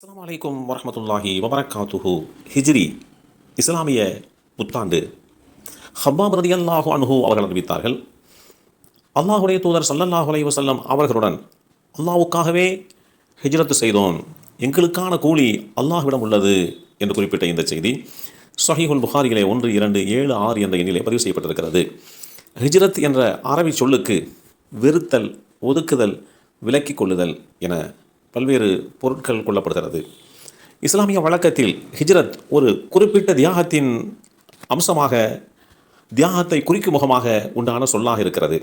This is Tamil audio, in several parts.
அஸ்ஸலாமு அலைக்கும் வரஹ்மத்துல்லாஹி வபரகாத்துஹு. ஹிஜ்ரி இஸ்லாமிய புத்தாண்டு. ஹப்பாப் ரலியல்லாஹு அன்ஹு அவர்கள் அறிவித்தார்கள், அல்லாஹுடைய தூதர் ஸல்லல்லாஹு அலைஹி வஸல்லம் அவர்களுடன் அல்லாஹ்வுக்காகவே ஹிஜ்ரத் செய்தோம், எங்களுக்கான கூலி அல்லாஹ்விடம் உள்ளது என்று குறிப்பிட்ட இந்த செய்தி ஸஹீஹுல் புகாரியிலே 1276 என்ற எண்ணிலே பதிவு செய்யப்பட்டிருக்கிறது. ஹிஜ்ரத் என்ற அரபி சொல்லுக்கு வெறுத்தல், ஒதுக்குதல், விலக்கிக் கொள்ளுதல் என பல்வேறு பொருட்கள் கொள்ளப்படுகிறது. இஸ்லாமிய வழக்கத்தில் ஹிஜ்ரத் ஒரு குறிப்பிட்ட தியாகத்தின் அம்சமாக, தியாகத்தை குறிக்கும் முகமாக உண்டான சொல்லாக இருக்கிறது.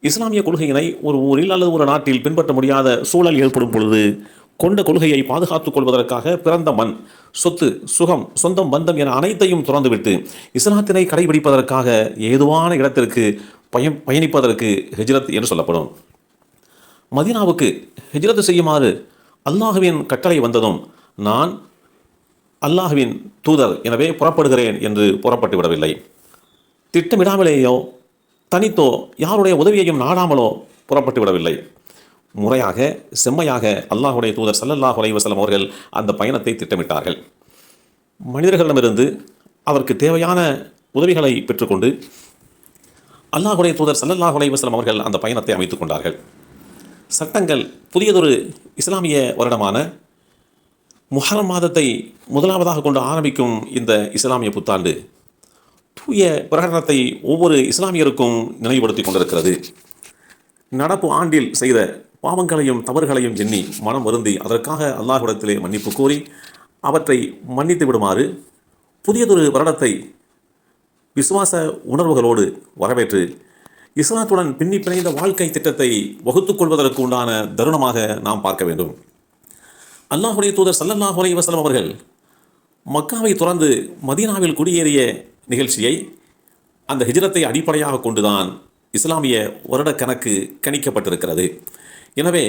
இஸ்லாமிய கொள்கையினை ஒரு ஊரில் அல்லது ஒரு நாட்டில் பின்பற்ற முடியாத சூழல் ஏற்படும் பொழுது கொண்ட கொள்கையை பாதுகாத்துக் கொள்வதற்காக பிறந்த மண், சொத்து, சுகம், சொந்தம், பந்தம் என அனைத்தையும் துறந்துவிட்டு இஸ்லாத்தினை கடைபிடிப்பதற்காக ஏதுவான இடத்திற்கு பயணிப்பதற்கு ஹிஜ்ரத் என்று சொல்லப்படும். மதீனாவுக்கு ஹிஜ்ரத் செய்யுமாறு அல்லாஹுவின் கட்டளை வந்ததும், நான் அல்லாஹுவின் தூதர் எனவே புறப்படுகிறேன் என்று புறப்பட்டு விடவில்லை. திட்டமிடாமலேயோ தனித்தோ யாருடைய உதவியையும் நாடாமலோ புறப்பட்டு விடவில்லை. முறையாக, செம்மையாக அல்லாஹுடைய தூதர் ஸல்லல்லாஹு அலைஹி வஸல்லம் அவர்கள் அந்த பயணத்தை திட்டமிட்டார்கள். மனிதர்களிடமிருந்து அவருக்கு தேவையான உதவிகளை பெற்றுக்கொண்டு அல்லாஹுடைய தூதர் ஸல்லல்லாஹு அலைஹி வஸல்லம் அவர்கள் அந்த பயணத்தை அமைத்துக் கொண்டார்கள். சட்டங்கள் புதியதொரு இஸ்லாமிய வருடமான முஹர்ரம் மாதத்தை முதலாவதாக கொண்டு ஆரம்பிக்கும் இந்த இஸ்லாமிய புத்தாண்டு தூய பிரகடனத்தை ஒவ்வொரு இஸ்லாமியருக்கும் நினைவுபடுத்தி கொண்டிருக்கிறது. நடப்பு ஆண்டில் செய்த பாவங்களையும் தவறுகளையும் எண்ணி மனம் வருந்தி அதற்காக அல்லாஹ்விடத்திலே மன்னிப்பு கோரி அவற்றை மன்னித்து விடுமாறு புதியதொரு வருடத்தை விசுவாச உணர்வுகளோடு வரவேற்று இஸ்லாத்துடன் பின்னி பிணைந்த வாழ்க்கை திட்டத்தை வகுத்துக் கொள்வதற்கு உண்டான தருணமாக நாம் பார்க்க வேண்டும். அல்லாஹுடைய தூதர் ஸல்லல்லாஹு அலைஹி வஸல்லம் அவர்கள் மக்காவை துறந்து மதீனாவில் குடியேறிய நிகழ்ச்சியை, அந்த ஹிஜ்ரத்தை அடிப்படையாக கொண்டுதான் இஸ்லாமிய வருட கணக்கு கணிக்கப்பட்டிருக்கிறது. எனவே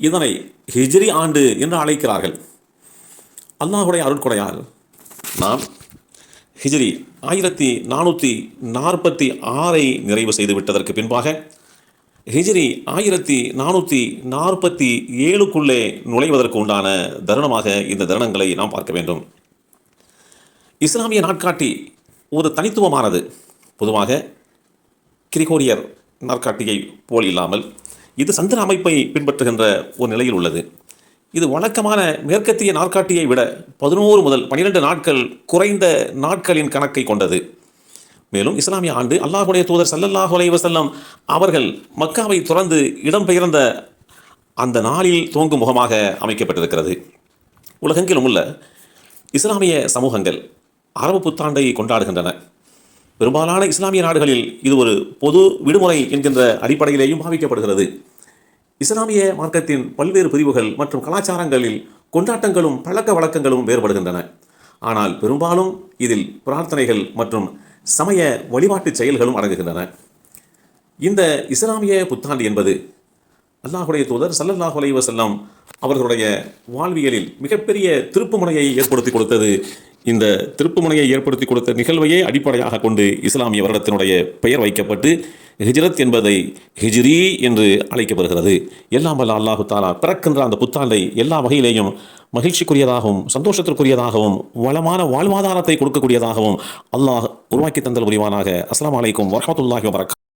இதனை ஹிஜ்ரி ஆண்டு என்று அழைக்கிறார்கள். அல்லாஹுடைய அருட்கொடையால் நாம் ஹிஜ்ரி 1446 நிறைவு செய்து விட்டதற்கு பின்பாக ஹிஜ்ரி 1447க்குள்ளே நுழைவதற்கு உண்டான தருணமாக இந்த தருணங்களை நாம் பார்க்க வேண்டும். இஸ்லாமிய நாட்காட்டி ஒரு தனித்துவமானது. பொதுவாக கிரிகோரியர் நாட்காட்டியை போல் இல்லாமல் இது சந்திர அமைப்பை பின்பற்றுகின்ற ஒரு நிலையில் உள்ளது. இது வழக்கமான மேற்கத்திய நாட்காட்டியை விட 11 முதல் 12 நாட்கள் குறைந்த நாட்களின் கணக்கை கொண்டது. மேலும் இஸ்லாமிய ஆண்டு அல்லாஹுடைய தூதர் ஸல்லல்லாஹு அலைஹி வஸல்லம் அவர்கள் மக்காவை துறந்து இடம்பெயர்ந்த அந்த நாளில் துவங்கும் முகமாக அமைக்கப்பட்டிருக்கிறது. உலகெங்கிலும் உள்ள இஸ்லாமிய சமூகங்கள் அரபு புத்தாண்டை கொண்டாடுகின்றன. பெரும்பாலான இஸ்லாமிய நாடுகளில் இது ஒரு பொது விடுமுறை என்கின்ற அடிப்படையிலேயும் பாவிக்கப்படுகிறது. இஸ்லாமிய மார்க்கத்தின் பல்வேறு பிரிவுகள் மற்றும் கலாச்சாரங்களில் கொண்டாட்டங்களும் பழக்க வழக்கங்களும் வேறுபடுகின்றன. ஆனால் பெரும்பாலும் இதில் பிரார்த்தனைகள் மற்றும் சமய வழிபாட்டு செயல்களும் அடங்குகின்றன. இந்த இஸ்லாமிய புத்தாண்டு என்பது அல்லாஹுடைய தூதர் ஸல்லல்லாஹு அலைஹி வஸல்லம் அவர்களுடைய வாழ்வியலில் மிகப்பெரிய திருப்புமுனையை ஏற்படுத்தி கொடுத்தது. இந்த திருப்புமுனையை ஏற்படுத்தி கொடுத்த நிகழ்வையே அடிப்படையாக கொண்டு இஸ்லாமிய வருடத்தினுடைய பெயர் வைக்கப்பட்டு ஹிஜ்ரத் என்பதை ஹிஜ்ரி என்று அழைக்கப்படுகிறது. எல்லாம் வல்ல அல்லாஹு தஆலா பிறக்கின்ற அந்த புத்தாண்டை எல்லா வகையிலேயும் மகிழ்ச்சிக்குரியதாகவும் சந்தோஷத்திற்குரியதாகவும் வளமான வாழ்வாதாரத்தை கொடுக்கக்கூடியதாகவும் அல்லாஹ் உருவாக்கி தந்தல் புரிவானாக. அஸ்ஸலாமு அலைக்கும் வரஹ்மத்துல்லாஹி வபரகாத்துஹு.